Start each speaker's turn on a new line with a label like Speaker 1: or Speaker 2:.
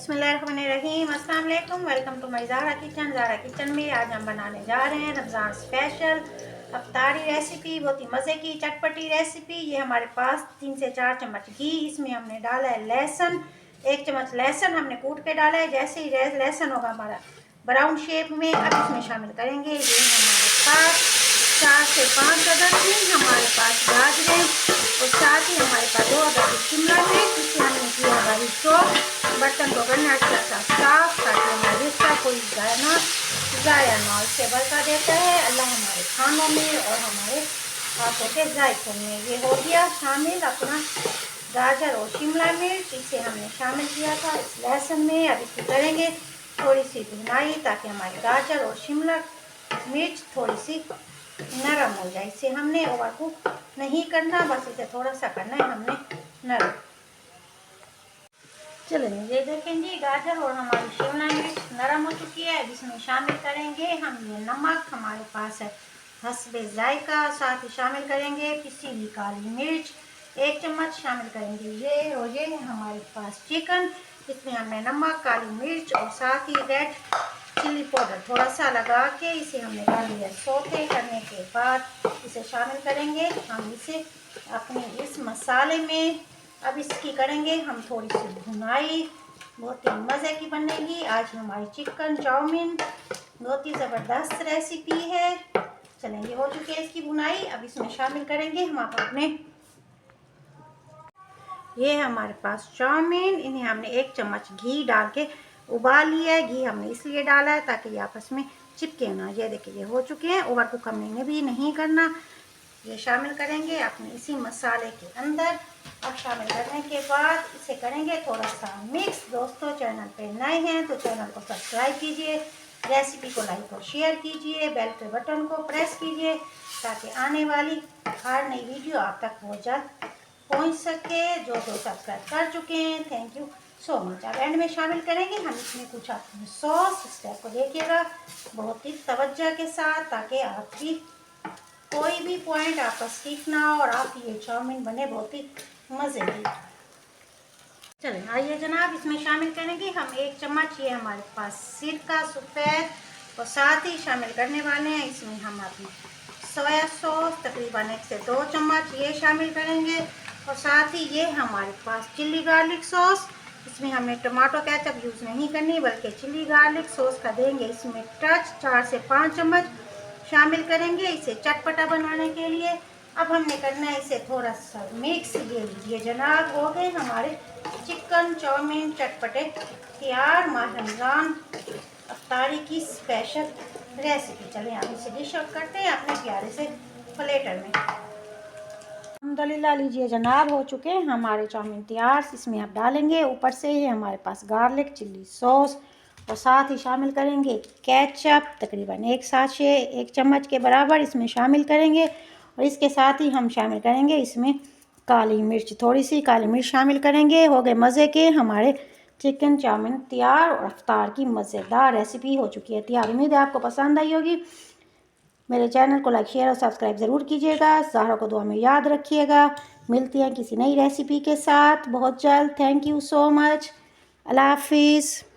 Speaker 1: बिस्मिल्लाहिर्रहमानिर्रहीम। अस्सलाम वालेकुम। Welcome to my Zara kitchen. Zara kitchen में आज हम बनाने जा रहे हैं रमज़ान स्पेशल अफ्तारी रेसिपी, बहुत ही मज़े की चटपटी रेसिपी। ये हमारे पास 3 से 4 चम्मच घी, इसमें हमने डाला है लहसुन, 1 चम्मच लहसुन हमने कूट के डाला है। जैसे ही लहसुन होगा हमारा ब्राउन शेप में, अब इसमें शामिल करेंगे ये हमारे पास 4 से 5 अदद थी हमारे पास गाजरें, और साथ ही हमारे पास 2 अदद शिमला मिर्च, जिससे हमने किया हमारी चॉप। बर्तन को करना अच्छा सा साफ, ताकि हमारा रिश्ता कोई ज़ाया ना इससे बरकत देता है अल्लाह हमारे खानों में और हमारे हाथों के जायकों में। ये हो गया शामिल अपना गाजर और शिमला मिर्च, इसे हमने शामिल किया था इस लहसुन में। अब इसकी करेंगे थोड़ी सी भुनाई, ताकि हमारे गाजर और शिमला मिर्च थोड़ी सी नरम हो जाए। इसे हमने ओवर कुक नहीं करना, बस इसे थोड़ा सा करना है हमने नरम। चलिए ये देखें जी, गाजर और हमारी शिमला मिर्च नरम हो चुकी है। अब इसमें शामिल करेंगे हम ये नमक, हमारे पास है हस्बे जायका। साथ ही शामिल करेंगे पिसी हुई काली मिर्च 1 चम्मच शामिल करेंगे। ये हमारे पास चिकन, इसमें हमने नमक, काली मिर्च और साथ ही रेड चिली पाउडर थोड़ा सा लगा के इसे हमने डाल लिया। सोते करने के बाद इसे शामिल करेंगे हम इसे अपने इस मसाले में। अब इसकी करेंगे हम थोड़ी सी भुनाई, बहुत ही मज़े की बनेगी आज हमारी चिकन चाउमीन। बहुत ही ज़बरदस्त रेसिपी है। चलें ये हो चुकी है इसकी भुनाई। अब इसमें शामिल करेंगे हम अपने ये हमारे पास चाउमीन, इन्हें हमने 1 चम्मच घी डाल के उबाल लिया है। घी हमने इसलिए डाला है ताकि ये आपस में चिपके ना। ये देखिए ये हो चुके हैं, ओवर कुक हमने भी नहीं करना। ये शामिल करेंगे अपने इसी मसाले के अंदर। अब शामिल करने के बाद इसे करेंगे थोड़ा सा मिक्स। दोस्तों चैनल पे नए हैं तो चैनल को सब्सक्राइब कीजिए, रेसिपी को लाइक और शेयर कीजिए, बेल के बटन को प्रेस कीजिए, ताकि आने वाली हर नई वीडियो आप तक बहुत जल्द पहुंच सके। जो सब्सक्राइब कर चुके हैं थैंक यू सो मच। अब एंड में शामिल करेंगे हम इसमें कुछ अपनी सॉस। स्टेप को देखिएगा बहुत ही तवज्जो के साथ, ताकि आपकी कोई भी पॉइंट आपका स्किप ना हो और आपकी ये चाउमीन बने बहुत ही मज़े की। चलें आइए जनाब, इसमें शामिल करेंगे हम 1 चम्मच ये हमारे पास सिरका सफ़ेद, और साथ ही शामिल करने वाले हैं इसमें हम अपनी सोया सॉस तकरीबन 1 से 2 चम्मच ये शामिल करेंगे। और साथ ही ये हमारे पास चिल्ली गार्लिक सॉस, इसमें हमें टमाटो केचप यूज़ नहीं करनी बल्कि चिल्ली गार्लिक सॉस का देंगे इसमें टच। 4 से 5 चम्मच शामिल करेंगे इसे चटपटा बनाने के लिए। अब हमने करना है इसे थोड़ा सा मिक्स। ये लीजिए जनाब, हो गए हमारे चिकन चाउमीन चटपटे तैयार, माह रमज़ान अफ्तारी की स्पेशल रेसिपी। चलें अब इसे डिश आउट करते हैं अपने प्यारे से प्लेटर में। अल्हम्दुलिल्लाह लीजिए जनाब, हो चुके हैं हमारे चाउमीन तैयार। इसमें आप डालेंगे ऊपर से ही हमारे पास गार्लिक चिल्ली सॉस, और साथ ही शामिल करेंगे केचप तकरीबन 1 साशे 1 चम्मच के बराबर इसमें शामिल करेंगे। और इसके साथ ही हम शामिल करेंगे इसमें काली मिर्च, थोड़ी सी काली मिर्च शामिल करेंगे। हो गए मज़े के हमारे चिकन चाउमीन तैयार, और अफ्तार की मज़ेदार रेसिपी हो चुकी है तैयार। उम्मीद है आपको पसंद आई होगी। मेरे चैनल को लाइक शेयर और सब्सक्राइब ज़रूर कीजिएगा। ज़ाहरा को दुआ में याद रखिएगा। मिलती हैं किसी नई रेसिपी के साथ बहुत जल्द। Thank you so much. अल्लाह हाफिज़।